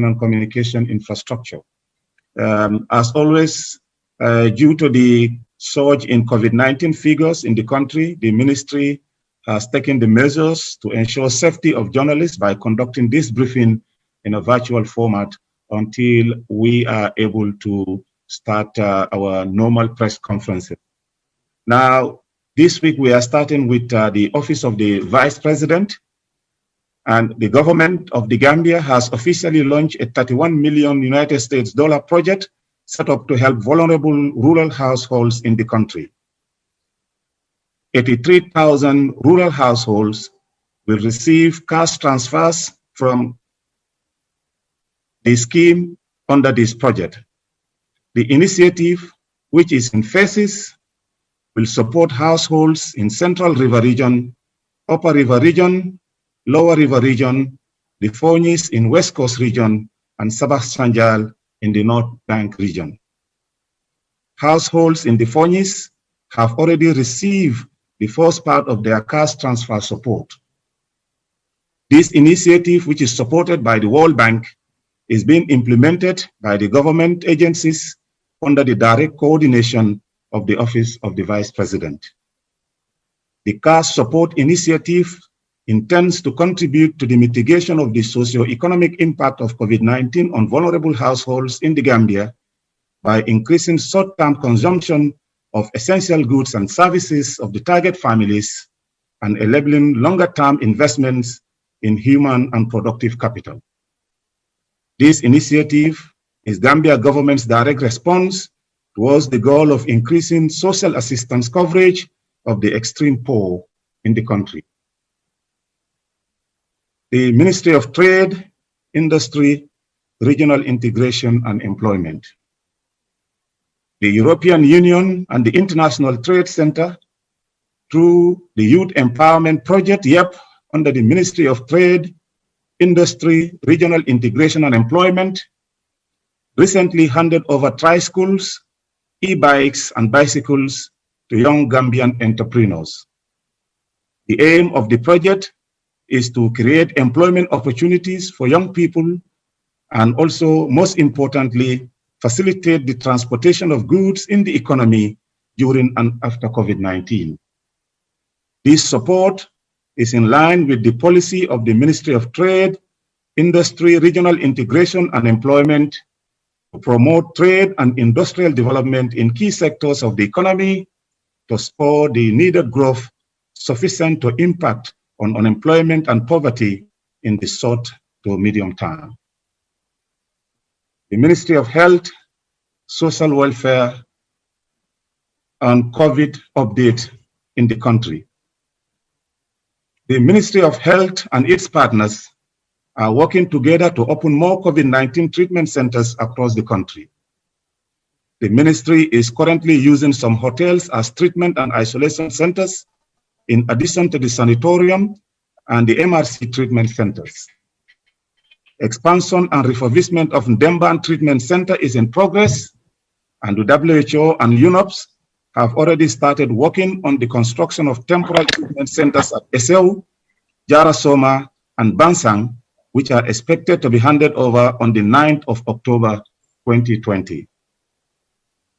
and communication infrastructure. As always, due to the surge in COVID-19 figures in the country, the ministry has taken the measures to ensure safety of journalists by conducting this briefing in a virtual format until we are able to start our normal press conferences. Now, this week we are starting with the Office of the Vice President, and the government of the Gambia has officially launched a $31 million United States project set up to help vulnerable rural households in the country. 83,000 rural households will receive cash transfers from the scheme under this project. The initiative, which is in phases, will support households in Central River Region, Upper River Region, Lower River Region, the Fonyis in West Coast Region, and Sabah Sanjal in the North Bank Region. Households in the Fonyis have already received the first part of their cash transfer support. This initiative, which is supported by the World Bank, is being implemented by the government agencies under the direct coordination of the Office of the Vice President. The cash support initiative intends to contribute to the mitigation of the socio-economic impact of COVID-19 on vulnerable households in the Gambia by increasing short-term consumption of essential goods and services of the target families and enabling longer-term investments in human and productive capital. This initiative is Gambia government's direct response towards the goal of increasing social assistance coverage of the extreme poor in the country. The Ministry of Trade, Industry, Regional Integration and Employment. The European Union and the International Trade Center, through the Youth Empowerment Project, YEP, under the Ministry of Trade, Industry, Regional Integration and Employment, recently handed over tricycles, e-bikes and bicycles to young Gambian entrepreneurs. The aim of the project is to create employment opportunities for young people and also, most importantly, facilitate the transportation of goods in the economy during and after COVID-19. This support is in line with the policy of the Ministry of Trade, Industry, Regional Integration and Employment to promote trade and industrial development in key sectors of the economy to spur the needed growth sufficient to impact on unemployment and poverty in the short to medium term. The Ministry of Health, Social Welfare, and COVID update in the country. The Ministry of Health and its partners are working together to open more COVID-19 treatment centers across the country. The ministry is currently using some hotels as treatment and isolation centers, in addition to the sanatorium and the MRC treatment centers. Expansion and refurbishment of Ndemban Treatment Center is in progress, and the WHO and UNOPS have already started working on the construction of temporary treatment centers at Eseu, Jarasoma, and Bansang, which are expected to be handed over on the 9th of October 2020.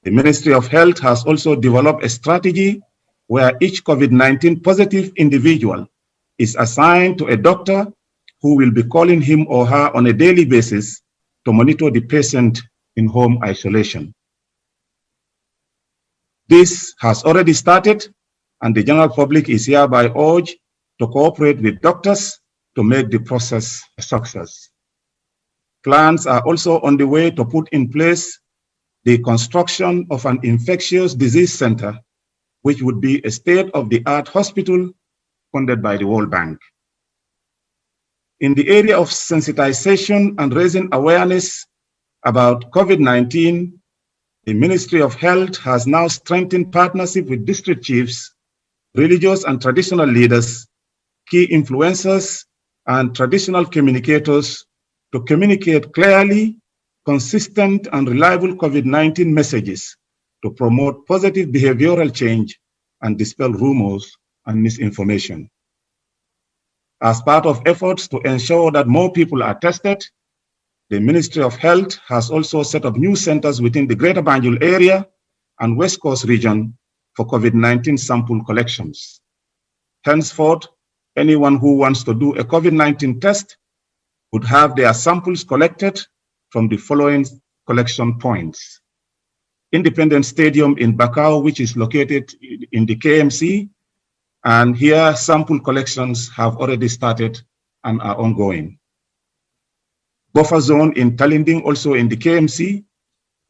The Ministry of Health has also developed a strategy where each COVID-19 positive individual is assigned to a doctor who will be calling him or her on a daily basis to monitor the patient in home isolation. This has already started, and the general public is hereby urged to cooperate with doctors to make the process a success. Plans are also on the way to put in place the construction of an infectious disease center, which would be a state-of-the-art hospital funded by the World Bank. In the area of sensitization and raising awareness about COVID-19, the Ministry of Health has now strengthened partnership with district chiefs, religious and traditional leaders, key influencers, and traditional communicators to communicate clearly, consistent, and reliable COVID-19 messages to promote positive behavioral change and dispel rumors and misinformation. As part of efforts to ensure that more people are tested, The Ministry of Health has also set up new centers within the Greater Banjul area and West Coast region for COVID-19 sample collections. Henceforth, anyone who wants to do a COVID-19 test would have their samples collected from the following collection points: Independence Stadium in Bakau, which is located in the KMC, and here sample collections have already started and are ongoing. Buffer zone in Talinding, also in the KMC,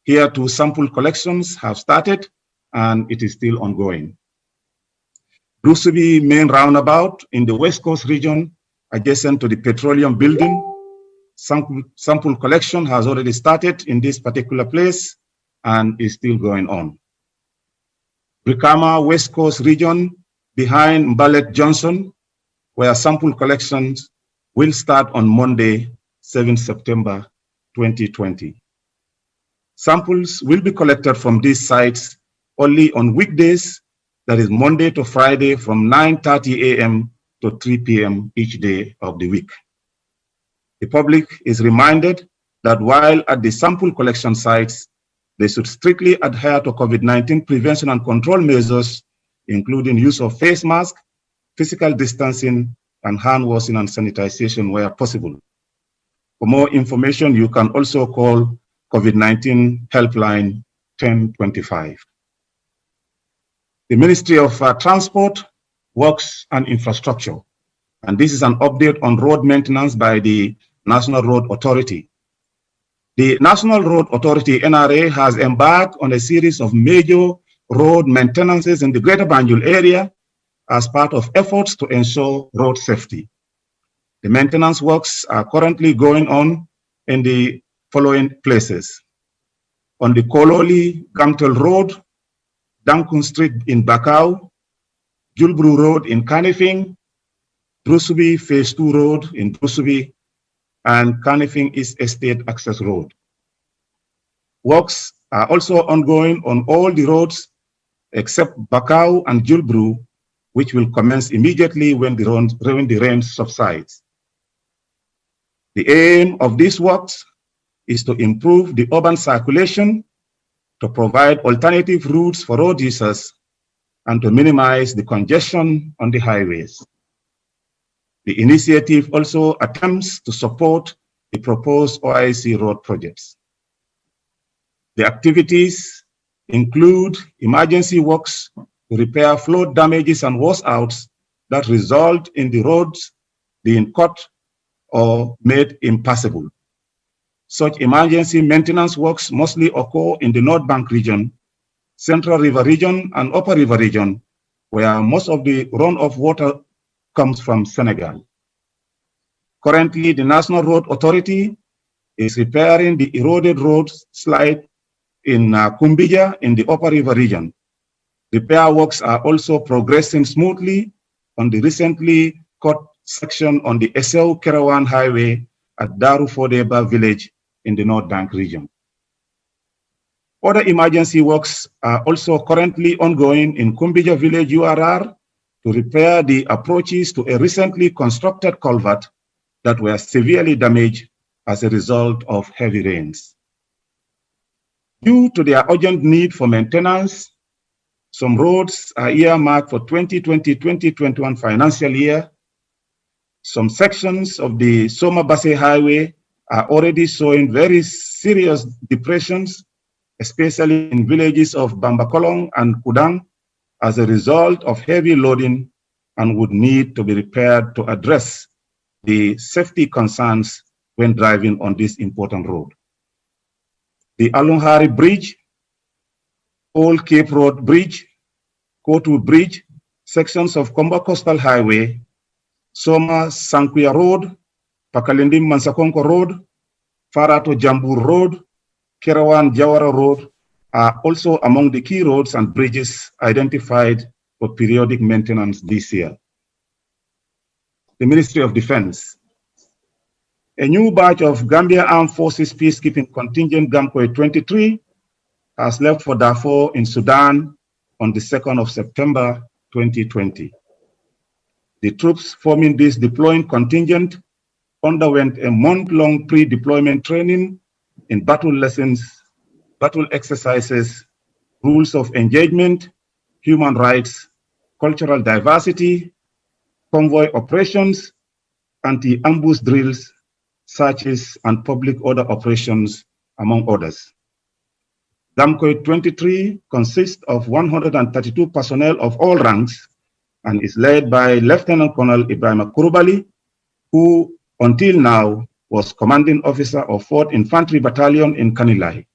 here too sample collections have started and it is still ongoing. Brusubi main roundabout in the West Coast region, adjacent to the petroleum building, sample collection has already started in this particular place and is still going on. Brikama West Coast region behind Mbalet Johnson, where sample collections will start on Monday, 7 September 2020. Samples will be collected from these sites only on weekdays, that is Monday to Friday from 9:30 a.m. to 3 p.m. each day of the week. The public is reminded that while at the sample collection sites, they should strictly adhere to COVID-19 prevention and control measures, including use of face masks, physical distancing, and hand washing and sanitization where possible. For more information, you can also call COVID-19 helpline 1025. The Ministry of Transport, Works and Infrastructure, and this is an update on road maintenance by the National Road Authority. The National Road Authority, NRA, has embarked on a series of major road maintenances in the Greater Banjul area as part of efforts to ensure road safety. The maintenance works are currently going on in the following places: on the Kololi Gamtel Road, Dankun Street in Bakau, Julbru Road in Kanifing, Brusubi Phase 2 Road in Brusubi, and Kanifing East Estate Access Road. Works are also ongoing on all the roads except Bakau and Julbru, which will commence immediately when the rain subsides. The aim of these works is to improve the urban circulation, to provide alternative routes for road users, and to minimize the congestion on the highways. The initiative also attempts to support the proposed OIC road projects. The activities include emergency works to repair flood damages and washouts that result in the roads being cut or made impassable. Such emergency maintenance works mostly occur in the North Bank region, Central River region, and Upper River region, where most of the runoff water comes from Senegal. Currently, the National Road Authority is repairing the eroded road slide in Kumbija in the Upper River region. Repair works are also progressing smoothly on the recently cut section on the Esau Kerawan Highway at Darufodeba village in the North Bank region. Other emergency works are also currently ongoing in Kumbija village URR to repair the approaches to a recently constructed culvert that were severely damaged as a result of heavy rains. Due to their urgent need for maintenance, some roads are earmarked for 2020-2021 financial year. Some sections of the Soma-Basse Highway are already showing very serious depressions, especially in villages of Bambakolong and Kudang, as a result of heavy loading, and would need to be repaired to address the safety concerns when driving on this important road. The Alunghari Bridge, Old Cape Road Bridge, Kotu Bridge, sections of Komba Coastal Highway, Soma Sankuya Road, Pakalindim Mansakonko Road, Farato Jambur Road, Kerawan Jawara Road are also among the key roads and bridges identified for periodic maintenance this year. The Ministry of Defense. A new batch of Gambia Armed Forces Peacekeeping Contingent Gamkwe 23 has left for Darfur in Sudan on the 2nd of September 2020. The troops forming this deploying contingent underwent a month-long pre-deployment training in battle lessons, battle exercises, rules of engagement, human rights, cultural diversity, convoy operations, anti-ambush drills, searches, and public order operations, among others. GAMCOI 23 consists of 132 personnel of all ranks and is led by Lieutenant Colonel Ebrima Sillah, who until now was commanding officer of 4th Infantry Battalion in Kanilai.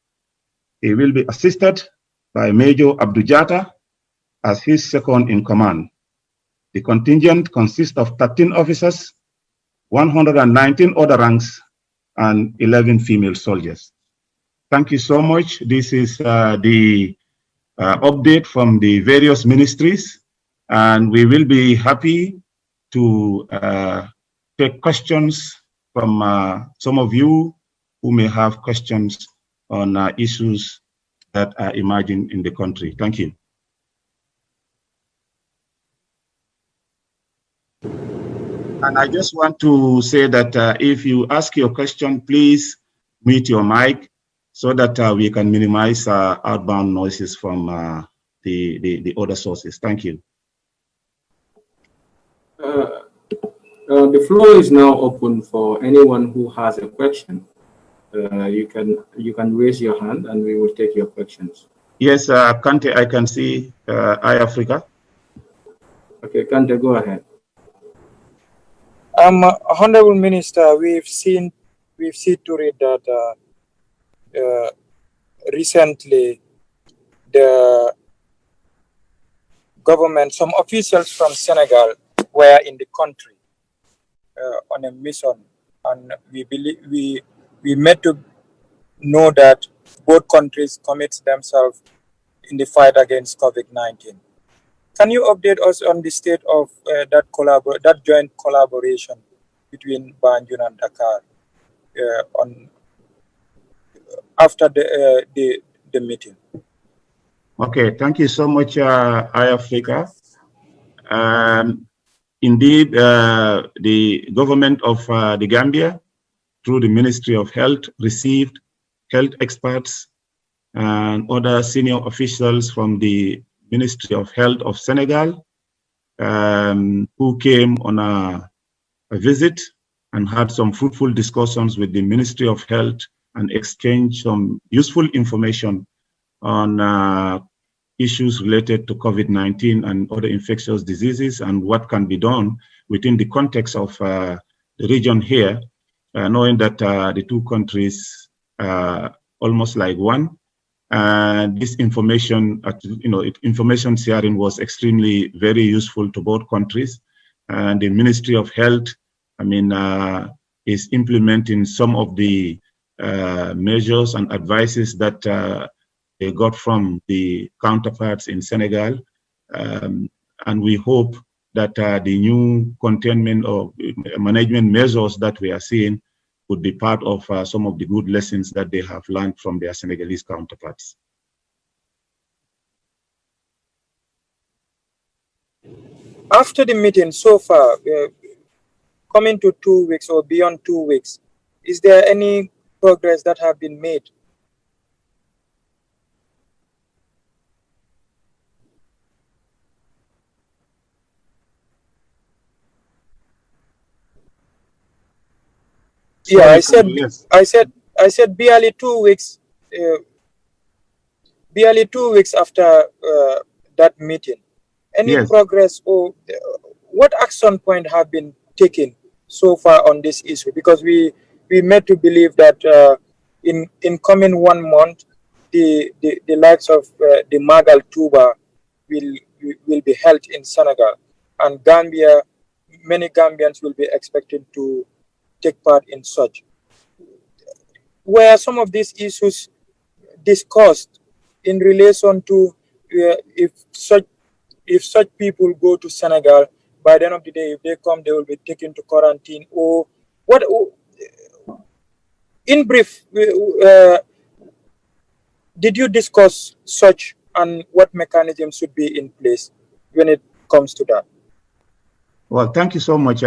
He will be assisted by Major Abdujata as his second in command. The contingent consists of 13 officers, 119 other ranks, and 11 female soldiers. Thank you so much. This is the update from the various ministries, and we will be happy to take questions from some of you who may have questions on issues that are emerging in the country. Thank you. And I just want to say that if you ask your question, please mute your mic so that we can minimize outbound noises from the other sources. Thank you. The floor is now open for anyone who has a question. You can raise your hand and we will take your questions. Yes, Kante, I can see iAfrica. Okay, Kante, go ahead. Honorable Minister, we've seen to read that recently the government, some officials from Senegal were in the country on a mission, and we made to know that both countries commit themselves in the fight against COVID-19. Can you update us on the state of that joint collaboration between Banjul and Dakar after the meeting? Okay, thank you so much, iAfrica. Indeed, the government of the Gambia, through the Ministry of Health, received health experts and other senior officials from the Ministry of Health of Senegal, who came on a visit and had some fruitful discussions with the Ministry of Health and exchanged some useful information on issues related to COVID-19 and other infectious diseases and what can be done within the context of the region here, knowing that the two countries are almost like one. This information, information sharing was extremely very useful to both countries. And the Ministry of Health, is implementing some of the measures and advices that they got from the counterparts in Senegal. And we hope that the new containment or management measures that we are seeing would be part of some of the good lessons that they have learned from their Senegalese counterparts. After the meeting so far, coming to 2 weeks or beyond 2 weeks, is there any progress that have been made? Yeah, I said barely 2 weeks. Barely 2 weeks after that meeting. Any progress or what action point have been taken so far on this issue? Because we made to believe that in coming 1 month, the likes of the Magal Tuba will be held in Senegal, and Gambia, many Gambians will be expected to take part in such. Were some of these issues discussed in relation to if such people go to Senegal, by the end of the day, if they come, they will be taken to quarantine, or what? In brief, did you discuss such, and what mechanisms should be in place when it comes to that? Well, thank you so much.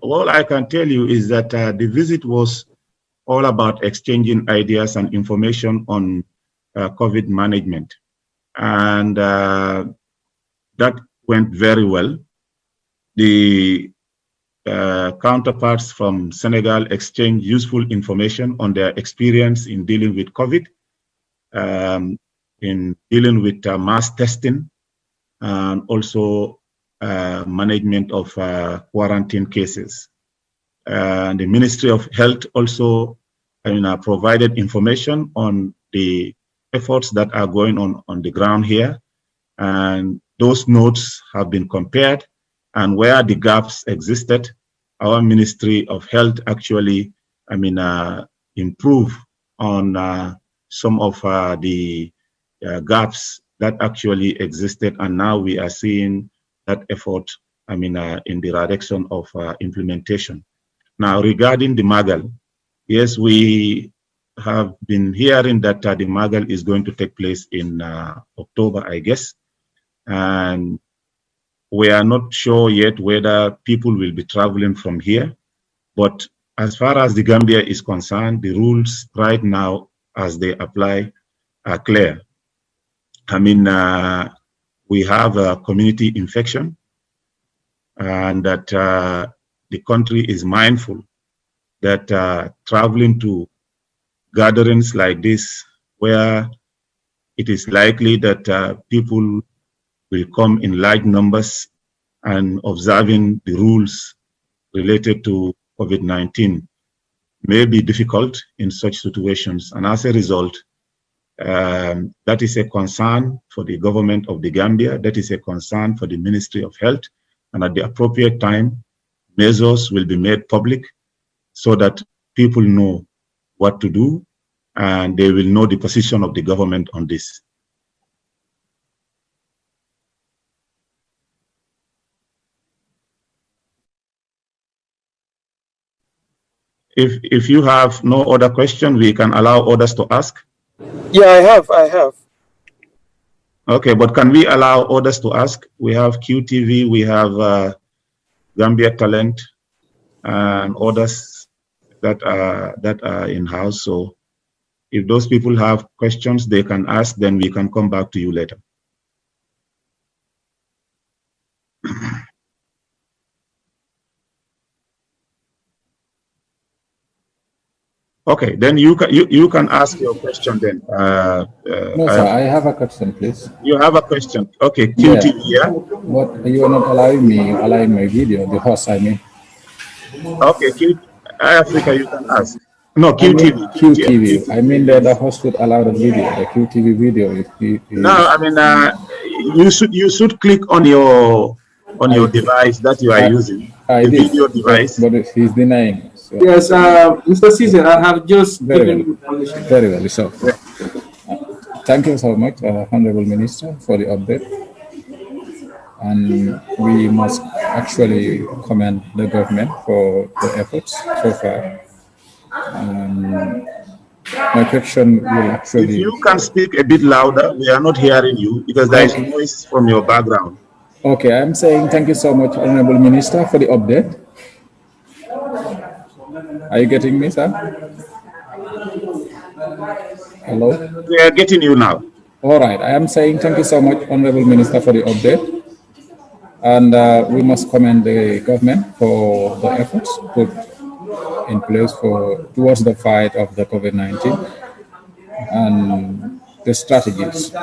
All I can tell you is that the visit was all about exchanging ideas and information on COVID management. And that went very well. The counterparts from Senegal exchanged useful information on their experience in dealing with COVID, in dealing with mass testing, and also management of quarantine cases. The Ministry of Health also provided information on the efforts that are going on the ground here. And those notes have been compared, and where the gaps existed, our Ministry of Health actually, improve on some of the gaps that actually existed, and now we are seeing that effort, in the direction of implementation. Now, regarding the Magal, yes, we have been hearing that the Magal is going to take place in October, I guess, and we are not sure yet whether people will be traveling from here. But as far as the Gambia is concerned, the rules right now as they apply are clear. We have a community infection, and that the country is mindful that traveling to gatherings like this, where it is likely that people will come in large numbers, and observing the rules related to COVID-19 may be difficult in such situations. And as a result, that is a concern for the government of the Gambia, that is a concern for the Ministry of Health, and at the appropriate time, measures will be made public so that people know what to do, and they will know the position of the government on this. If you have no other question, we can allow others to ask. Yeah, I have. Okay, but can we allow others to ask? We have QTV, we have Gambia Talent, and others that are in-house. So if those people have questions, they can ask, then we can come back to you later. Okay, then you can ask your question then. No, sir, I have a question, please. You have a question? Okay, QTV, yeah? What, you are not allowing my video, the host, I mean. Okay, Africa, you can ask. No, QTV. QTV. I mean the host would allow the video, the QTV video. No, I mean, you should click on your device that you are using, the video device. But he's denying. So. Yes, Mr. Caesar, I have just very well. So, thank you so much, Honorable Minister, for the update. And we must actually commend the government for the efforts so far. My question will actually... If you can speak a bit louder, we are not hearing you because there is noise from your background. Okay, I'm saying thank you so much, Honorable Minister, for the update. Are you getting me, sir? Hello? We are getting you now. All right, I am saying thank you so much, Honorable Minister, for the update. And we must commend the government for the efforts put in place towards the fight of the COVID-19 and the strategies.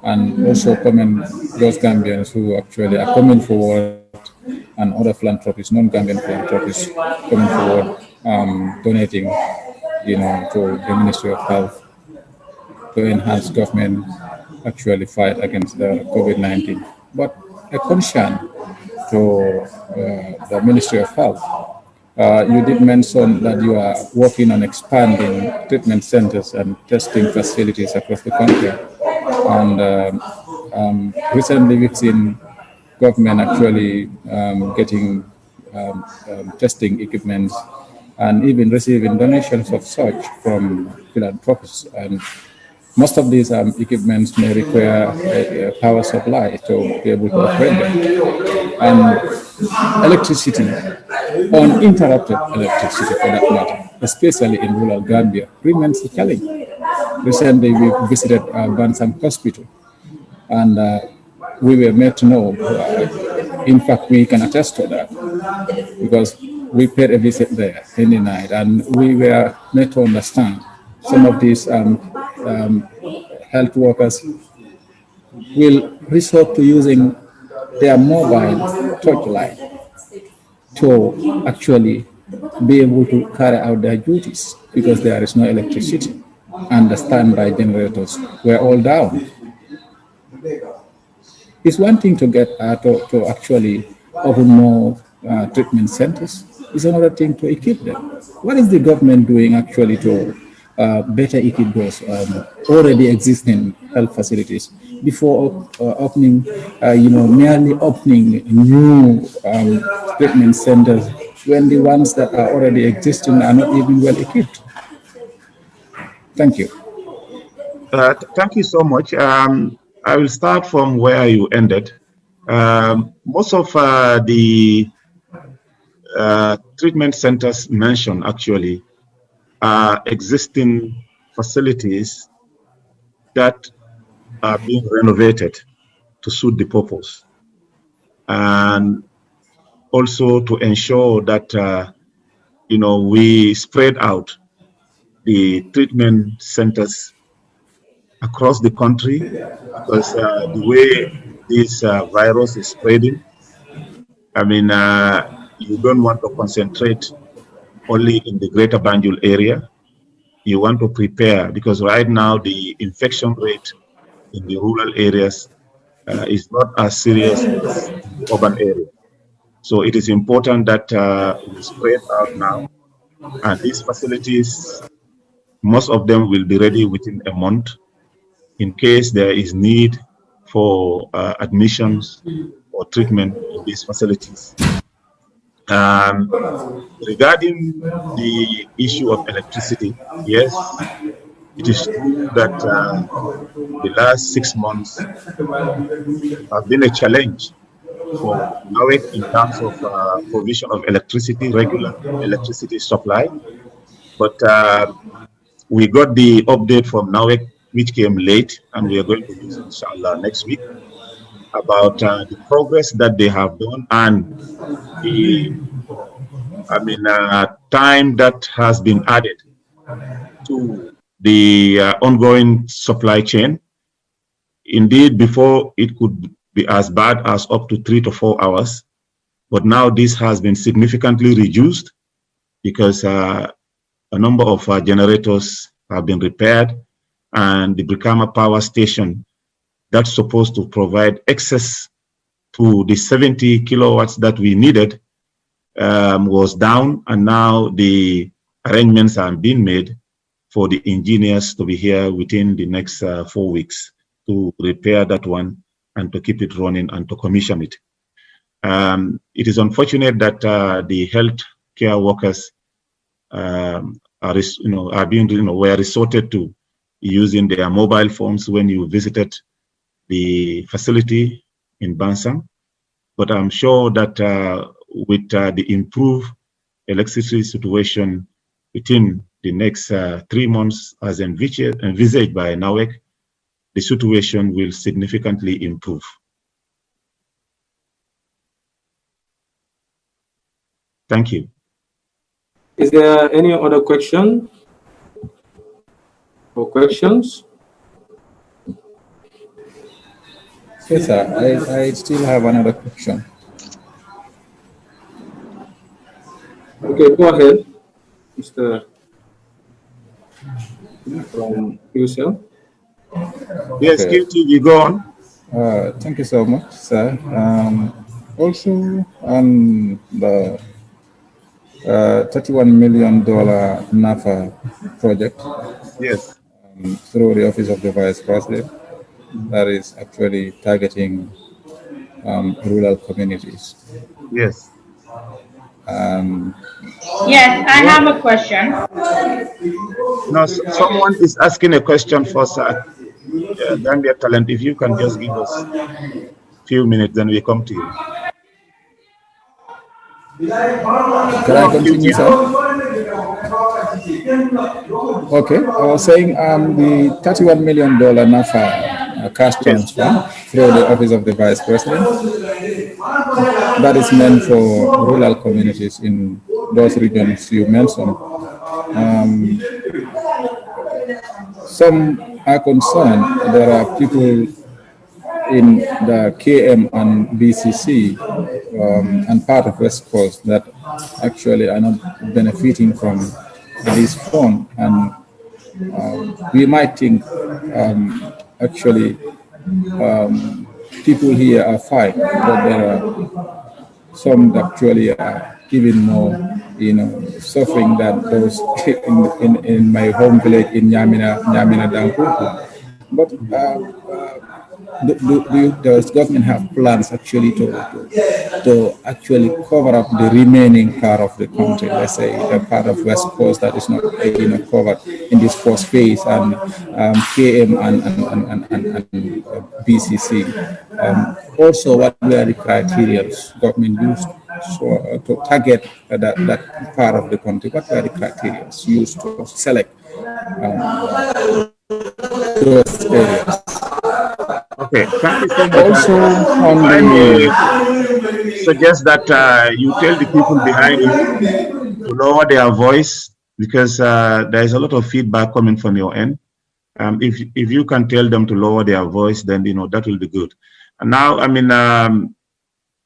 And also commend those Gambians who actually are coming forward, and other philanthropists, non-Gambian philanthropists, coming forward, donating, to the Ministry of Health to enhance government actually fight against the COVID-19. But a concern to the Ministry of Health, you did mention that you are working on expanding treatment centers and testing facilities across the country. And recently we've seen government actually getting testing equipment and even receiving donations of such from philanthropists. And most of these equipments may require a power supply to be able to operate them. And electricity, uninterrupted electricity for that matter, especially in rural Gambia, remains a challenge. Recently, we visited Bansam Hospital, and we were made to know, in fact, we can attest to that, because we paid a visit there in the night, and we were made to understand some of these health workers will resort to using their mobile torchlight to actually be able to carry out their duties, because there is no electricity and the standby generators were all down. It's one thing to get to actually open more treatment centers. It's another thing to equip them. What is the government doing actually to better equip those already existing health facilities before opening, merely opening new treatment centers when the ones that are already existing are not even well equipped? Thank you. Thank you so much. I will start from where you ended. Most of the treatment centers mentioned actually are existing facilities that are being renovated to suit the purpose, and also to ensure that we spread out the treatment centers across the country, because the way this virus is spreading, I mean, you don't want to concentrate only in the greater Banjul area. You want to prepare, because right now the infection rate in the rural areas is not as serious as in the urban area. So it is important that we spread out now, and these facilities, most of them will be ready within a month in case there is need for admissions or treatment in these facilities. Regarding the issue of electricity, yes, it is true that the last 6 months have been a challenge for NAWEC in terms of provision of electricity, regular electricity supply. But we got the update from NAWEC, which came late, and we are going to use it, inshallah, next week, about the progress that they have done and the time that has been added to the ongoing supply chain. Indeed, before it could be as bad as up to 3 to 4 hours, but now this has been significantly reduced because a number of generators have been repaired, and the Brikama power station that's supposed to provide access to the 70 kilowatts that we needed was down, and now the arrangements are being made for the engineers to be here within the next 4 weeks to repair that one and to keep it running and to commission it. It is unfortunate that the health care workers were resorted to using their mobile phones when you visited the facility in Bansang. But I'm sure that with the improved electricity situation within the next 3 months, as envisaged by NAWEC, the situation will significantly improve. Thank you. Is there any other question or questions? Yes, sir. I still have another question. Okay, go ahead, Mr. From yourself. Yes, Okay. QT, go on. Thank you so much, sir. Also, on the $31 million NAFA project, Yes. through the Office of the Vice President, that is actually targeting rural communities. Yes. Yes, I have a question. No, someone is asking a question for Gambia Talent. If you can just give us a few minutes, then we come to you. Can I continue, sir? Okay, I was saying the $31 million NAFA cash transfer through the Office of the Vice President, that is meant for rural communities in those regions you mentioned. Some are concerned there are people in the KM and BCC and part of West Coast that actually are not benefiting from this fund, and we might think actually people here are fine, but there are some that actually are even more, suffering than those in my home village in Nyamina Dankuku. But does government have plans actually to actually cover up the remaining part of the country? Let's say a part of West Coast that is not covered in this first phase, and KM and BCC. Also, what were the criteria government used to target that part of the country? What were the criteria used to select those areas? Okay, thank you so much. Also, I may suggest that you tell the people behind you to lower their voice, because there is a lot of feedback coming from your end. If you can tell them to lower their voice, then that will be good. And now,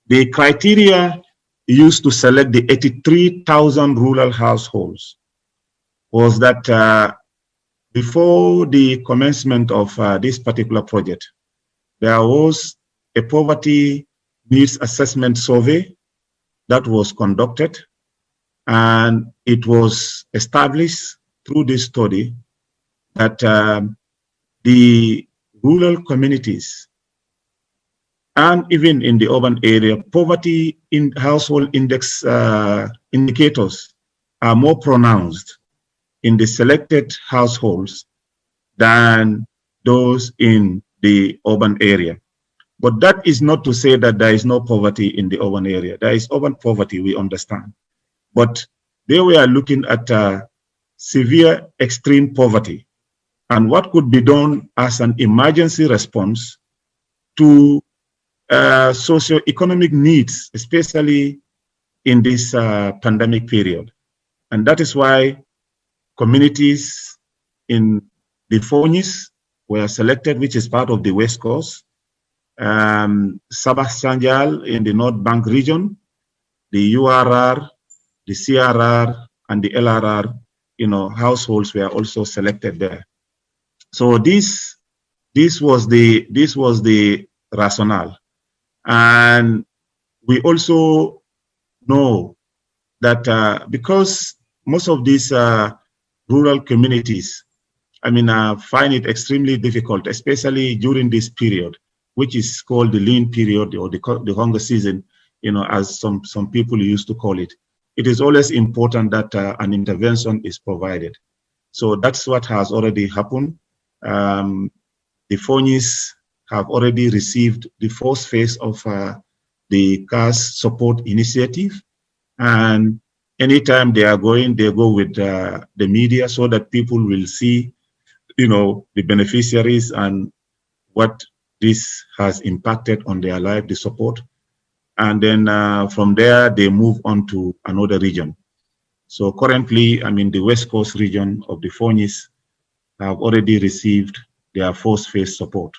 the criteria used to select the 83,000 rural households was that before the commencement of this particular project, there was a poverty needs assessment survey that was conducted, and it was established through this study that the rural communities and even in the urban area, poverty in household index indicators are more pronounced in the selected households than those in the urban area. But that is not to say that there is no poverty in the urban area. There is urban poverty, we understand. But they were looking at severe extreme poverty and what could be done as an emergency response to socio-economic needs, especially in this pandemic period. And that is why communities in the Fonyis were selected, which is part of the West Coast, Sabah Sanjal in the North Bank region, the URR, the CRR, and the LRR, households were also selected there. So this was the rationale. And we also know that because most of these rural communities, find it extremely difficult, especially during this period, which is called the lean period or the hunger season, as some people used to call it. It is always important that an intervention is provided. So that's what has already happened. The Fonyis have already received the first phase of the cash support initiative. And anytime they are going, they go with the media so that people will see, the beneficiaries and what this has impacted on their life, the support. And then from there, they move on to another region. So currently, the West Coast region of the Fonyis have already received their first phase support.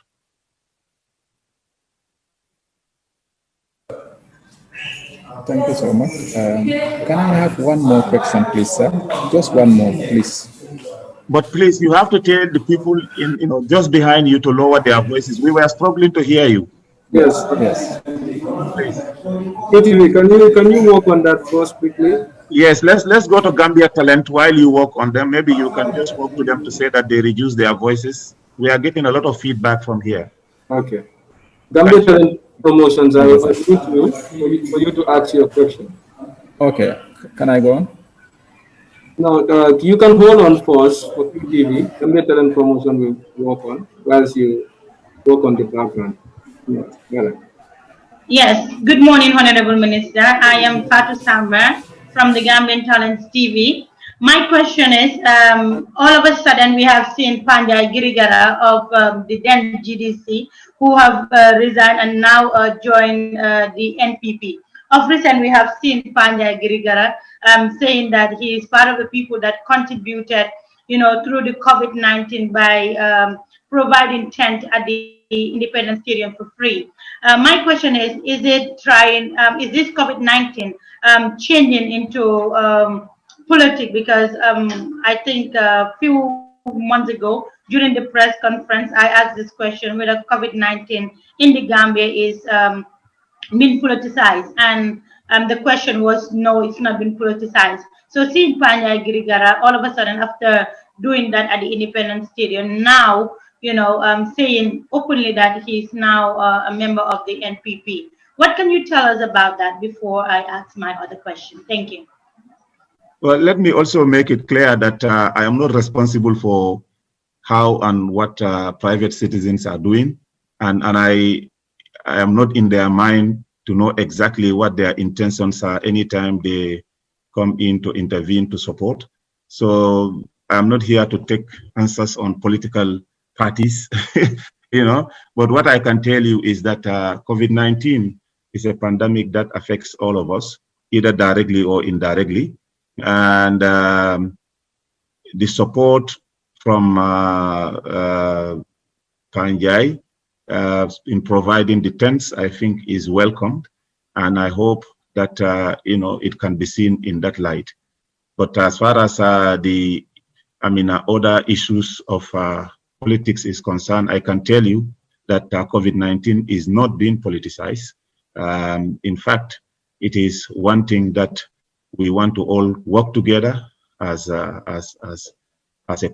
Thank you so much. Can I have one more question, please, sir? Just one more, please. But please, you have to tell the people just behind you to lower their voices. We were struggling to hear you. Yes. Please. Can you work on that first quickly? Yes, let's go to Gambia Talent while you work on them. Maybe you can just talk to them to say that they reduce their voices. We are getting a lot of feedback from here. Okay. Gambia Talent promotions are open to you for you to ask your question. Okay, can I go on? No, you can hold on first for QTV. Later and promotion will work on whilst you work on the background. Yeah. Yes, good morning, Honorable Minister. I am Fatu Samba from the Gambian Talents TV. My question is, all of a sudden we have seen Panjai Girigara of the then GDC who have resigned and now joined the NPP. Of recent, we have seen Panjai Girigara saying that he is part of the people that contributed, through the COVID-19 by providing tent at the Independence Stadium for free. My question is it trying, is this COVID-19 changing into politics? Because I think a few months ago during the press conference, I asked this question whether COVID-19 in the Gambia is been politicized, and the question was no, it's not been politicized. So seeing Panya Girigara all of a sudden after doing that at the Independence Stadium, now saying openly that he's now a member of the NPP. What can you tell us about that before I ask my other question? Thank you. Well, let me also make it clear that I am not responsible for how and what private citizens are doing, and I am not in their mind to know exactly what their intentions are anytime they come in to intervene to support. So I'm not here to take answers on political parties, but what I can tell you is that COVID-19 is a pandemic that affects all of us, either directly or indirectly. And the support from Panjai in providing the tents, I think, is welcomed, and I hope that it can be seen in that light. But as far as other issues of politics is concerned, I can tell you that COVID-19 is not being politicized. In fact, it is one thing that we want to all work together as a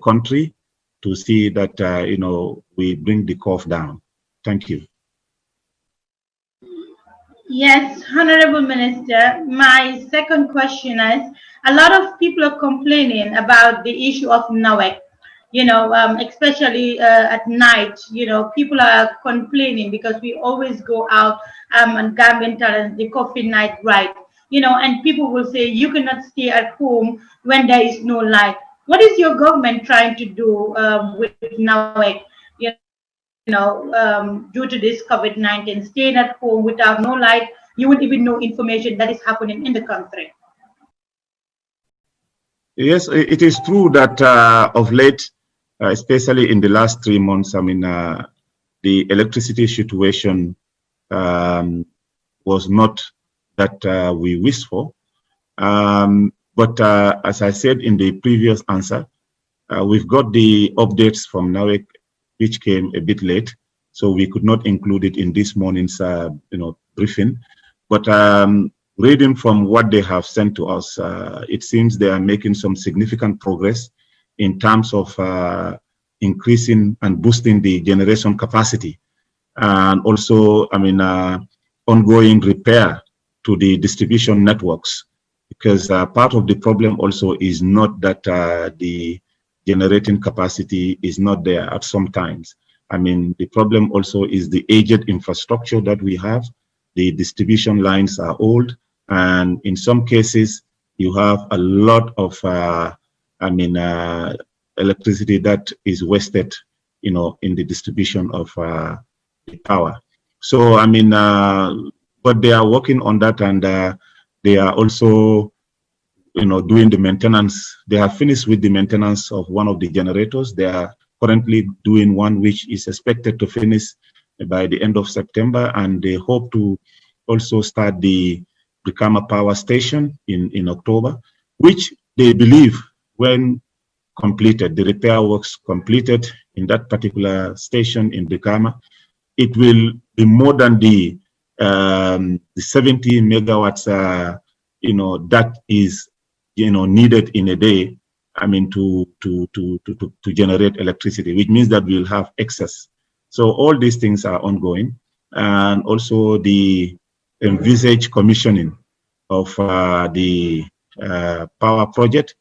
country to see that we bring the curve down. Thank you. Yes, Honorable Minister, my second question is, a lot of people are complaining about the issue of NAWEC, especially at night, people are complaining because we always go out on Gambian Talents, the coffee night ride, and people will say you cannot stay at home when there is no light. What is your government trying to do with NAWEC? Due to this COVID-19, staying at home without no light, you wouldn't even know information that is happening in the country. Yes, it is true that of late, especially in the last 3 months, the electricity situation was not that we wished for. But as I said in the previous answer, we've got the updates from NAWEC, which came a bit late, so we could not include it in this morning's briefing. But reading from what they have sent to us, it seems they are making some significant progress in terms of increasing and boosting the generation capacity, and also, ongoing repair to the distribution networks, because part of the problem also is not that the generating capacity is not there at some times. The problem also is the aged infrastructure that we have. The distribution lines are old, and in some cases, you have a lot of, electricity that is wasted, in the distribution of the power. So, but they are working on that, and they are also doing the maintenance. They have finished with the maintenance of one of the generators. They are currently doing one which is expected to finish by the end of September, and they hope to also start the Brikama Power Station in October, which they believe, when completed, the repair works completed in that particular station in Brikama, it will be more than the 70 megawatts that is needed in a day, to generate electricity, which means that we'll have excess. So all these things are ongoing, and also the envisaged commissioning of the power project,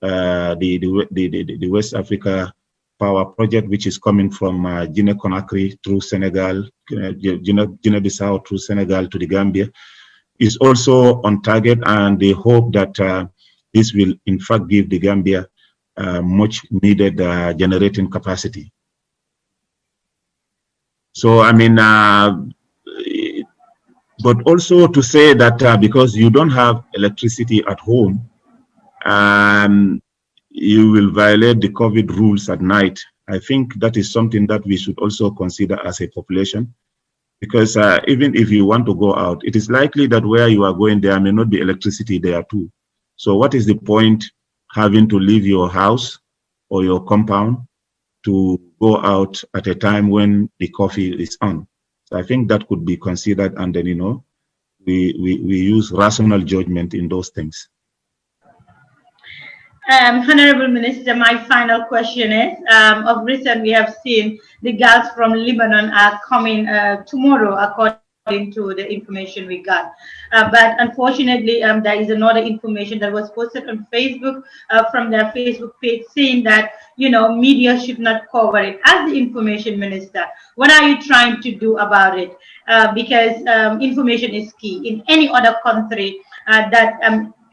the West Africa power project, which is coming from Guinea-Conakry through Senegal, Guinea-Bissau through Senegal to the Gambia, is also on target, and they hope that this will in fact give the Gambia much needed generating capacity. So I mean, but also to say that because you don't have electricity at home, you will violate the COVID rules at night. I think that is something that we should also consider as a population, because even if you want to go out, it is likely that where you are going, there may not be electricity there too. So what is the point having to leave your house or your compound to go out at a time when the coffee is on? So I think that could be considered, and then, you know, we use rational judgment in those things. Honorable Minister, my final question is, of recent we have seen the girls from Lebanon are coming tomorrow, according to the information we got. But unfortunately, there is another information that was posted on Facebook from their Facebook page saying that, you know, media should not cover it. As the information minister, what are you trying to do about it? Because information is key. In any other country that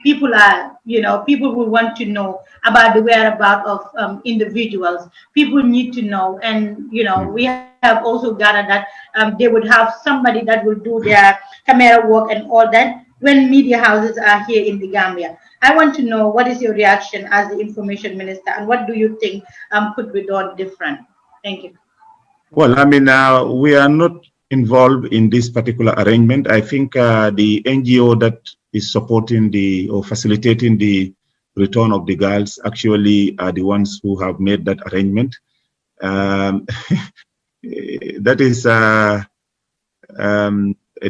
people are, you know, people will want to know about the whereabouts of individuals. People need to know, and you know, we have also gathered that they would have somebody that will do their camera work and all that when media houses are here in the Gambia. I want to know what is your reaction as the information minister, and what do you think could be done different? Thank you. Well, I mean, we are not involved in this particular arrangement. I think the NGO that is supporting or facilitating the return of the girls actually are the ones who have made that arrangement. That is a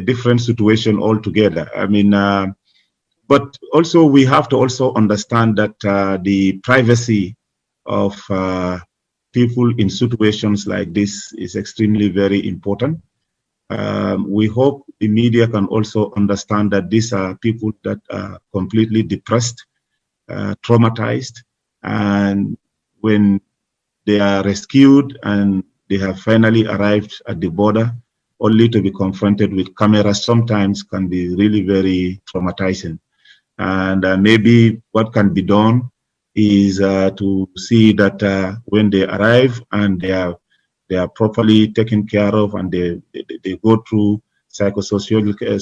different situation altogether. I mean, but also we have to also understand that the privacy of people in situations like this is extremely very important. We hope the media can also understand that these are people that are completely depressed, traumatized, and when they are rescued and they have finally arrived at the border, only to be confronted with cameras sometimes can be really very traumatizing. And maybe what can be done is to see that when they arrive and they are properly taken care of, and they go through sociological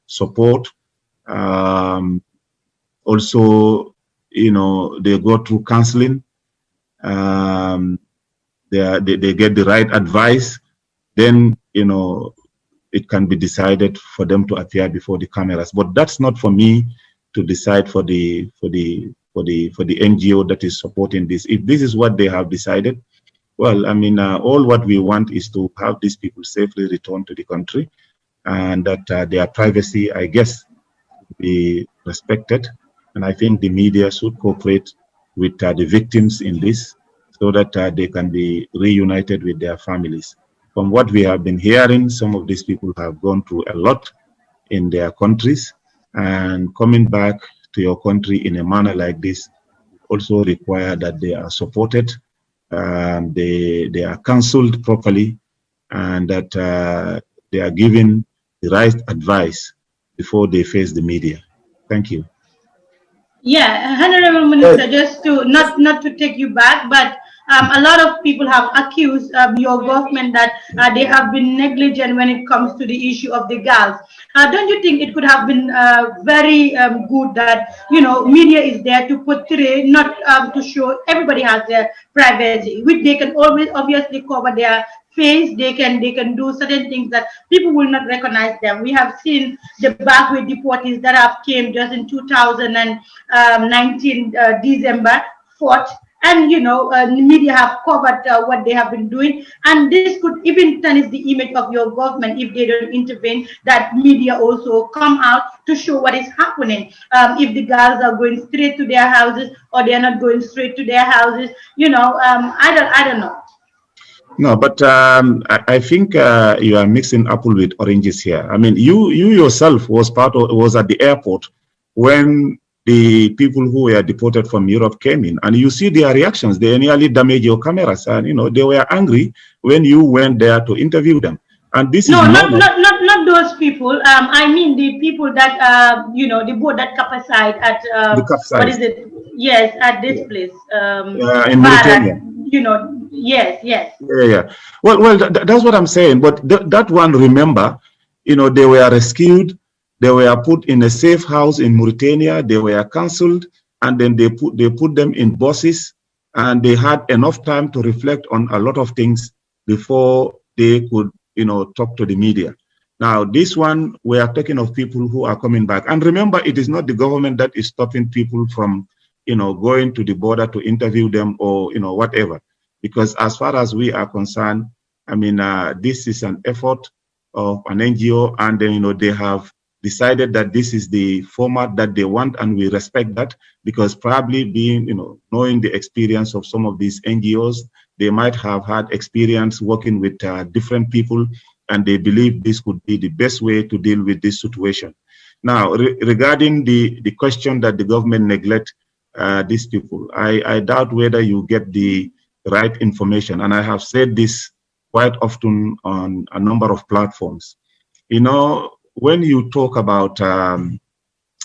support. Also, you know, they go through counseling. They get the right advice. Then, you know, it can be decided for them to appear before the cameras. But that's not for me to decide for the NGO that is supporting this. If this is what they have decided, well, I mean, all what we want is to have these people safely return to the country, and that their privacy, I guess, be respected. And I think the media should cooperate with the victims in this, so that they can be reunited with their families. From what we have been hearing, some of these people have gone through a lot in their countries, and coming back to your country in a manner like this also require that they are supported, they are counseled properly, and that they are given the right advice before they face the media. Thank you. Yeah, Honorable Minister, just to not to take you back, but a lot of people have accused your government that they have been negligent when it comes to the issue of the girls. Don't you think it could have been very good that, you know, media is there to portray, not to show everybody has their privacy, which they can always obviously cover their face, they can do certain things that people will not recognize them. We have seen the backward deportees that have came just in 2019 December 4th, and you know, the media have covered what they have been doing, and this could even tarnish the image of your government if they don't intervene, that media also come out to show what is happening. If the girls are going straight to their houses or they are not going straight to their houses, you know, I don't know. No, but I think you are mixing apple with oranges here. I mean, you yourself was at the airport when the people who were deported from Europe came in, and you see their reactions. They nearly damaged your cameras, and they were angry when you went there to interview them. And this is not those people. I mean the people that the boat that capsized at the capsized. what is it? Yes, at this place. In Mauritania. Yes. Yeah. Well, that's what I'm saying. But that one, remember, they were rescued. They were put in a safe house in Mauritania. They were counseled, and then they put them in buses, and they had enough time to reflect on a lot of things before they could, talk to the media. Now, this one, we are talking of people who are coming back. And remember, it is not the government that is stopping people from, going to the border to interview them or, whatever. Because as far as we are concerned, I mean, this is an effort of an NGO, and then, they have decided that this is the format that they want, and we respect that, because probably being, knowing the experience of some of these NGOs, they might have had experience working with different people, and they believe this could be the best way to deal with this situation. Now, regarding the question that the government neglect these people, I doubt whether you get the right information, and I have said this quite often on a number of platforms. When you talk about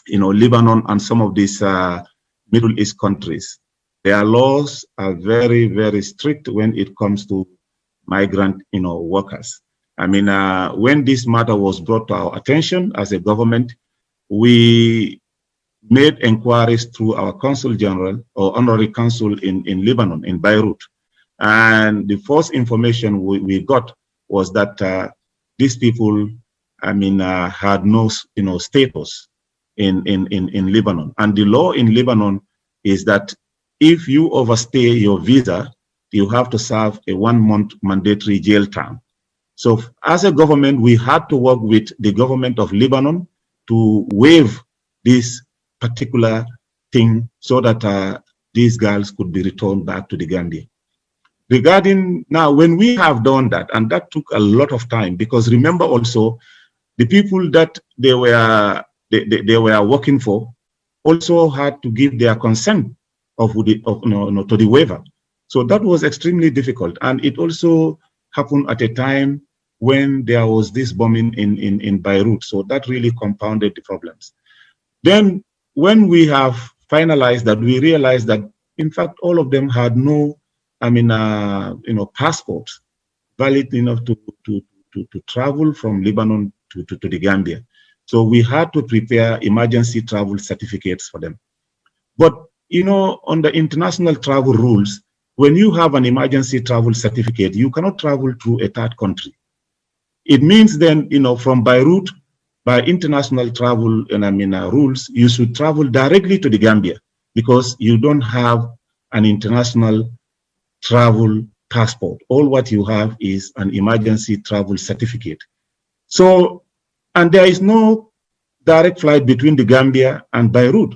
Lebanon and some of these Middle East countries, their laws are very, very strict when it comes to migrant, workers. I mean, when this matter was brought to our attention as a government, we made inquiries through our consul general or honorary consul in Lebanon, in Beirut. And the first information we got was that these people, I mean, had no, status in Lebanon. And the law in Lebanon is that if you overstay your visa, you have to serve a 1-month mandatory jail term. So as a government, we had to work with the government of Lebanon to waive this particular thing so that these girls could be returned back to the Gambia. Regarding now, when we have done that, and that took a lot of time, because remember also, the people that they were working for also had to give their consent to the waiver. So that was extremely difficult, and it also happened at a time when there was this bombing in Beirut. So that really compounded the problems. Then when we have finalized that, we realized that in fact all of them had no, passports valid enough to travel from Lebanon to the Gambia. So we had to prepare emergency travel certificates for them. But, on the international travel rules, when you have an emergency travel certificate, you cannot travel through a third country. It means then, from Beirut, by international travel rules, you should travel directly to the Gambia because you don't have an international travel passport. All what you have is an emergency travel certificate. So, and there is no direct flight between the Gambia and Beirut.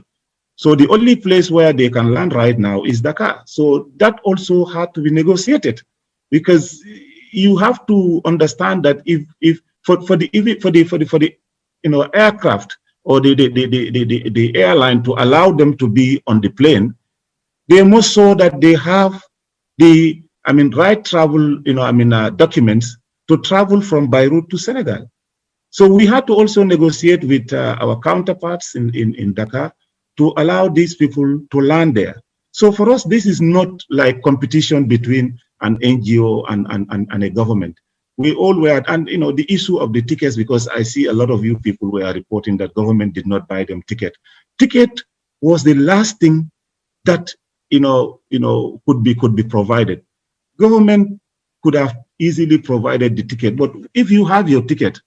So the only place where they can land right now is Dakar. So that also had to be negotiated, because you have to understand that if for the aircraft or the airline to allow them to be on the plane, they must show that they have the right travel documents to travel from Beirut to Senegal. So we had to also negotiate with our counterparts in Dakar to allow these people to land there. So for us, this is not like competition between an NGO and a government. We all were, and the issue of the tickets, because I see a lot of you people were reporting that government did not buy them ticket. Ticket was the last thing that could be provided. Government could have easily provided the ticket, but if you have your ticket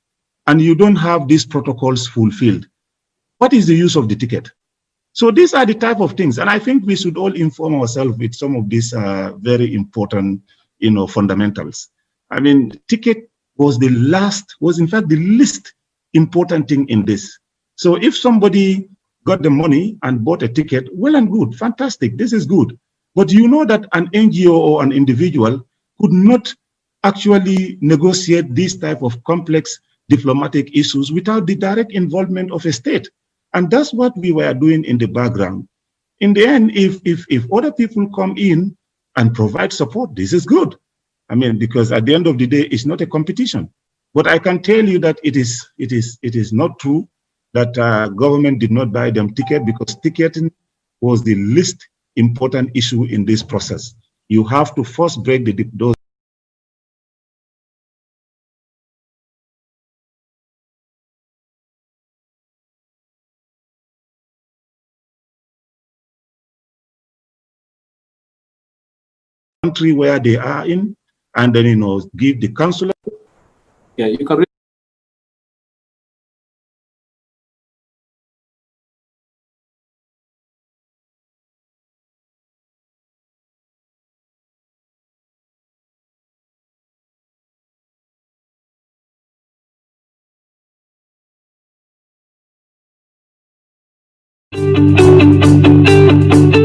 and you don't have these protocols fulfilled, what is the use of the ticket? So these are the type of things, and I think we should all inform ourselves with some of these very important, fundamentals. I mean, ticket was in fact the least important thing in this. So if somebody got the money and bought a ticket, well and good, fantastic, this is good. But you know that an NGO or an individual could not actually negotiate these type of complex diplomatic issues without the direct involvement of a state. And that's what we were doing in the background. In the end, if other people come in and provide support, this is good. I mean, because at the end of the day, it's not a competition. But I can tell you that it is not true that government did not buy them ticket, because ticketing was the least important issue in this process. You have to first break those country where they are in, and then, give the consular. Yeah, you can.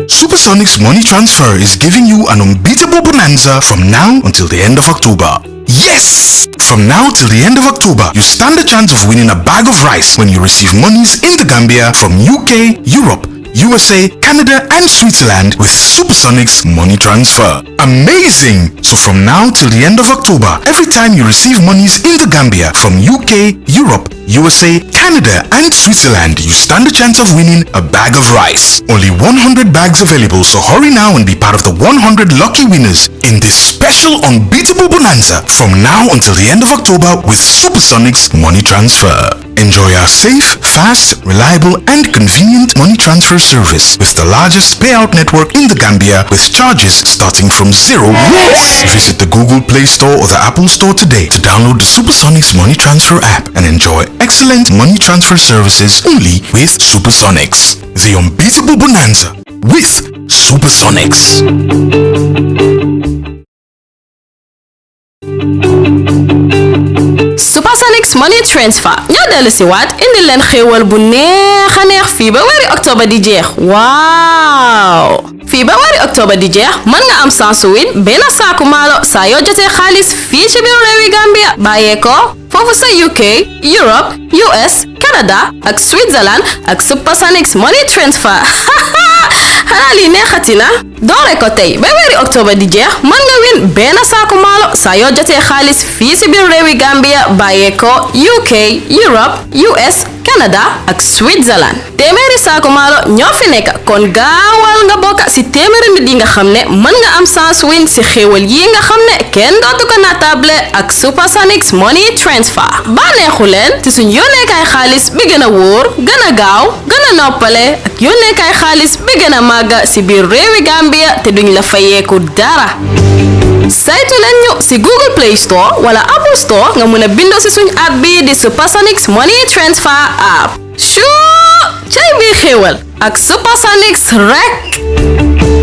Supersonic's money transfer is giving you an unbeatable bonanza from now until the end of October. Yes! From now till the end of October, you stand a chance of winning a bag of rice when you receive monies in the Gambia from UK, Europe, USA, Canada, and Switzerland with Supersonic's money transfer. Amazing! So from now till the end of October, every time you receive monies in the Gambia from UK, Europe, USA, Canada, and Switzerland, you stand a chance of winning a bag of rice. Only 100 bags available, so hurry now and be part of the 100 lucky winners in this special unbeatable bonanza from now until the end of October with Supersonic's money transfer. Enjoy our safe, fast, reliable, and convenient money transfer service with the largest payout network in the Gambia with charges starting from $0. Visit the Google Play Store or the Apple Store today to download the Supersonic's money transfer app and enjoy excellent money transfer services only with Supersonic's. The unbeatable bonanza with Supersonic's. Supersonic's money transfer ñoo dellu si waat indi leen xéewal bu neex a neex fii ba weeri octobre di jeex. Waaw, fii ba weeri octobre di jeex mën nga am sansu win benn saaku maalo saa yoo jotee xaalis fii ci biir réewi Gambia bàyyee ko foofu sa UK, Europe, US, Canada ak Switzerland ak Supersonic's money transfer. xanaa lii neexati na doore ko tey ba weeri octobre di jeex mën nga win benn saaku maalo saa yoo jotee xaalis fii ci biir réewi Gambia bàyyee ko UK, Europe, US, Canada ak Switzerland. téeméeri saaku maalo ñoo fi nekk, kon gaawal nga bokk ci téeméeri nit yi nga xam ne mën nga am sans win ci xéewal yi nga xam ne kenn dootu ko natable ak Supersonic's money transfer. bànneexu leen ci suñ yónneekaay xaalis bi gën a wóor, gën a gaaw, gën a noppale ak yónneekaay xaalis bi gën a màgg ci biir réewi Gambia te duñ la fayeeku dara. saytu leen ñu ci Google Play Store wala Apple Store nga mën a bindoo ci suñ app bi di Supersonic's money transfer app. cay bi xéewal ak Supersonic's rek.